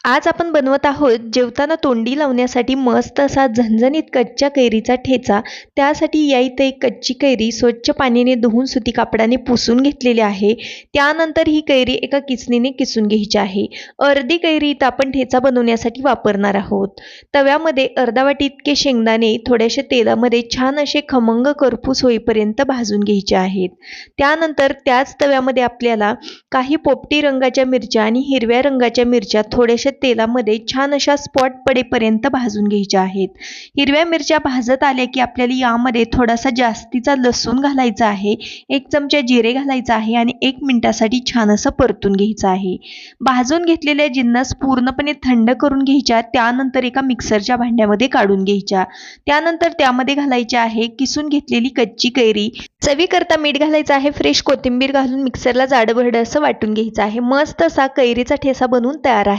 आज आपण बनवत आहोत जेवताना तोंडी लावण्यासाठी मस्त असा झणझणीत कच्च्या कैरीचा ठेचा. त्यासाठी या इथे एक कच्ची कैरी स्वच्छ पाण्याने धुवून सुती कापडाने पुसून घेतलेली आहे. त्यानंतर ही कैरी एका किसणीने किसून घ्यायची आहे. अर्धी कैरी इथं आपण ठेचा बनवण्यासाठी वापरणार आहोत. तव्यामध्ये अर्धा वाटी इतके शेंगदाणे थोड्याशा तेलामध्ये छान असे खमंग करपूस होईपर्यंत भाजून घ्यायचे आहेत. त्यानंतर त्याच तव्यामध्ये आपल्याला काही पोपटी रंगाच्या मिरच्या आणि हिरव्या रंगाच्या मिरच्या थोड्याशा तेलामध्ये छान अशा स्पॉट पडेपर्यंत भाजून घ्यायच्या आहेत. हिरव्या मिरच्या भाजत आल्या की आपल्याला यामध्ये थोडासा जास्तीचा लसूण घालायचा आहे, 1 चमचा जिरे घालायचा आहे आणि 1 मिनिटासाठी छान असं परतून घ्यायचं आहे. भाजून घेतलेले जिन्नस पूर्णपणे थंड करून घ्यायच्या. त्यानंतर एका मिक्सरच्या भांड्यामध्ये काढून घ्यायच्या. त्यानंतर त्यामध्ये घालायची आहे किसून घेतलेली कच्ची कैरी. चवीकरता मीठ घालायचं आहे. फ्रेश कोथिंबीर घालून मिक्सरला जाडभरड असं वाटून घ्यायचं आहे. मस्त असा कैरीचा ठेचा बनवून तयार आहे.